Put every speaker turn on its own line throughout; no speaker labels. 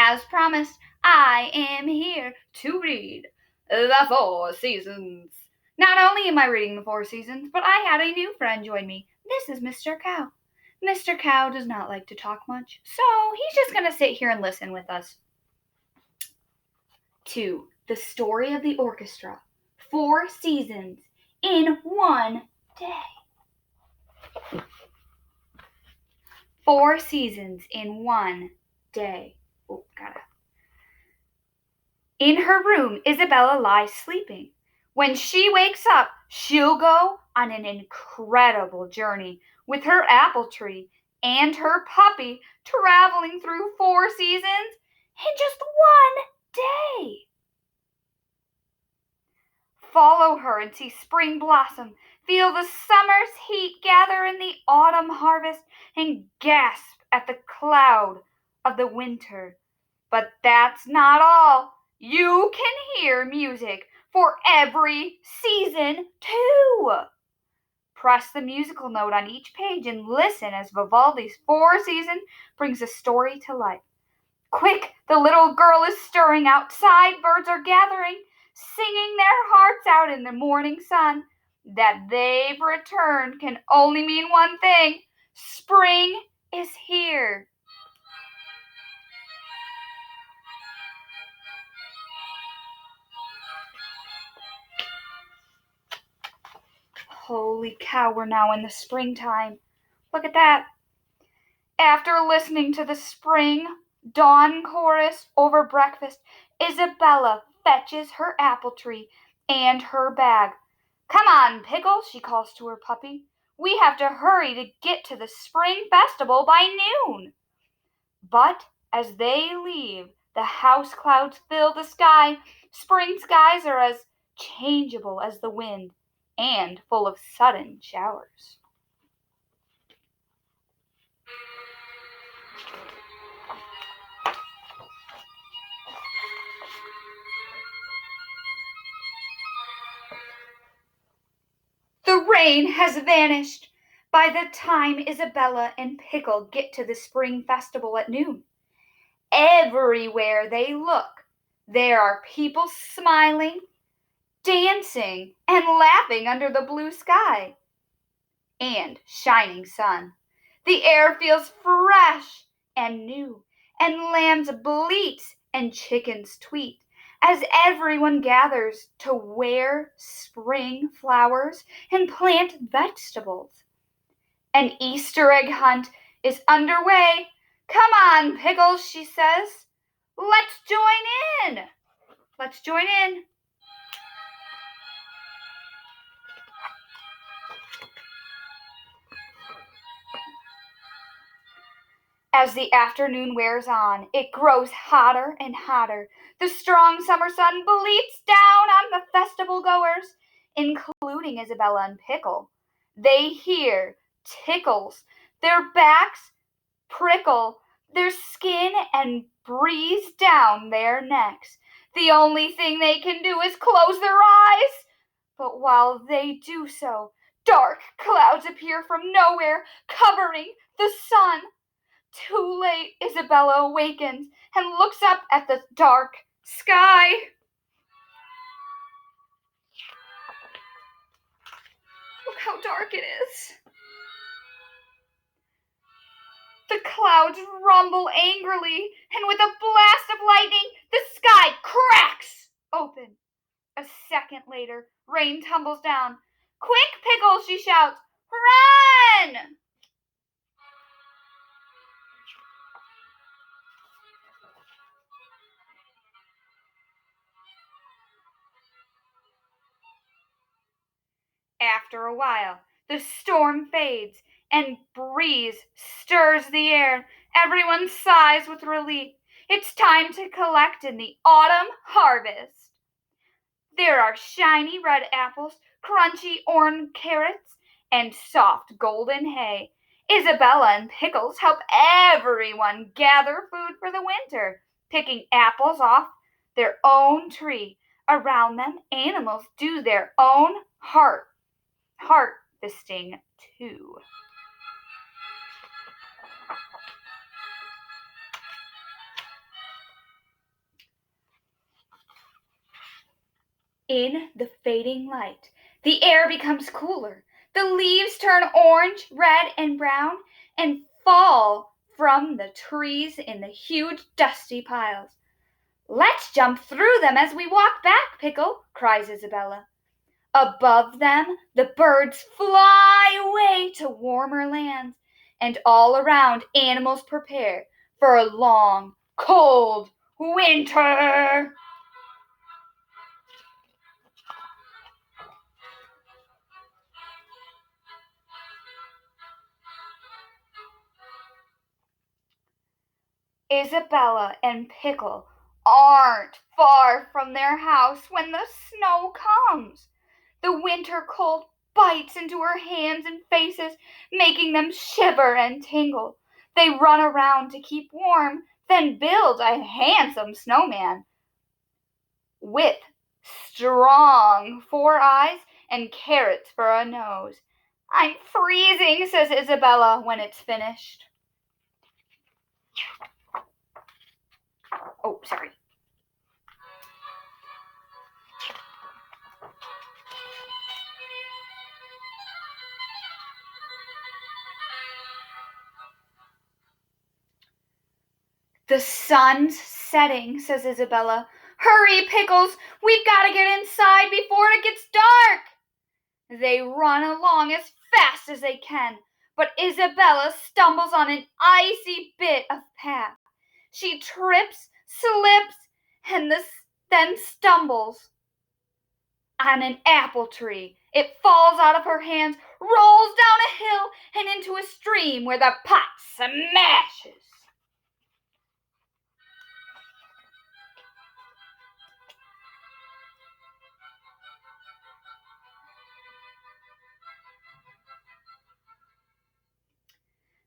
as promised, I am here to read the Four Seasons. Not only am I reading the Four Seasons, but I had a new friend join me. This is Mr. Cow. Mr. Cow does not like to talk much, so he's just going to sit here and listen with us to the story of the orchestra. 4 seasons in one day. 4 seasons in one day. In her room, Isabella lies sleeping. When she wakes up, she'll go on an incredible journey with her apple tree and her puppy, traveling through 4 seasons in just one day. Follow her and see spring blossom, feel the summer's heat gather in the autumn harvest, and gasp at the cloud of the winter. But that's not all. You can hear music for every season too. Press the musical note on each page and listen as Vivaldi's 4 Seasons brings a story to life. Quick, the little girl is stirring outside. Birds are gathering, singing their hearts out in the morning sun. That they've returned can only mean one thing. Spring is here. Holy cow, we're now in the springtime. Look at that. After listening to the spring dawn chorus over breakfast, Isabella fetches her apple tree and her bag. Come on, Pickle, she calls to her puppy. We have to hurry to get to the spring festival by noon. But as they leave, the house clouds fill the sky. Spring skies are as changeable as the wind and full of sudden showers. The rain has vanished by the time Isabella and Pickle get to the spring festival at noon. Everywhere they look, there are people smiling, dancing, and laughing under the blue sky and shining sun. The air feels fresh and new, and lambs bleat and chickens tweet as everyone gathers to wear spring flowers and plant vegetables. An Easter egg hunt is underway. Come on, Pickles, she says. Let's join in. Let's join in. As the afternoon wears on, it grows hotter and hotter. The strong summer sun bleats down on the festival goers, including Isabella and Pickle. They hear tickles, their backs prickle, their skin and breeze down their necks. The only thing they can do is close their eyes. But while they do so, dark clouds appear from nowhere, covering the sun. Too late, Isabella awakens and looks up at the dark sky. Look how dark it is. The clouds rumble angrily, and with a blast of lightning, the sky cracks open. A second later, rain tumbles down. Quick, Pickle, she shouts. Run! After a while, the storm fades and breeze stirs the air. Everyone sighs with relief. It's time to collect in the autumn harvest. There are shiny red apples, crunchy orange carrots, and soft golden hay. Isabella and Pickles help everyone gather food for the winter, picking apples off their own tree. Around them, animals do their own harvesting too. In the fading light, the air becomes cooler. The leaves turn orange, red, and brown and fall from the trees in the huge dusty piles. Let's jump through them as we walk back, Pickle, cries Isabella. Above them, the birds fly away to warmer lands, and all around, animals prepare for a long, cold winter. Isabella and Pickle aren't far from their house when the snow comes. The winter cold bites into her hands and faces, making them shiver and tingle. They run around to keep warm, then build a handsome snowman with strong 4 eyes and carrots for a nose. I'm freezing, says Isabella when it's finished. Oh, sorry. The sun's setting, says Isabella. Hurry, Pickles! We've got to get inside before it gets dark! They run along as fast as they can, but Isabella stumbles on an icy bit of path. She trips, slips, and then stumbles on an apple tree. It falls out of her hands, rolls down a hill, and into a stream where the pot smashes.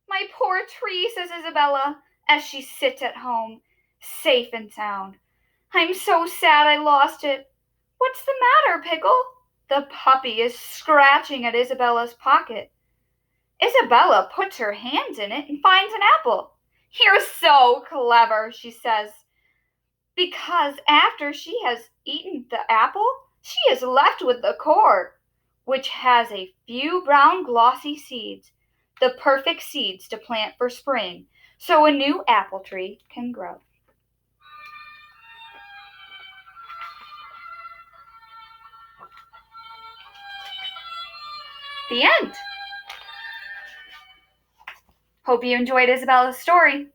My poor tree, says Isabella, as she sits at home, safe and sound. I'm so sad I lost it. What's the matter, Pickle? The puppy is scratching at Isabella's pocket. Isabella puts her hands in it and finds an apple. You're so clever, she says, because after she has eaten the apple, she is left with the core, which has a few brown glossy seeds, the perfect seeds to plant for spring, so a new apple tree can grow. The end. Hope you enjoyed Isabella's story.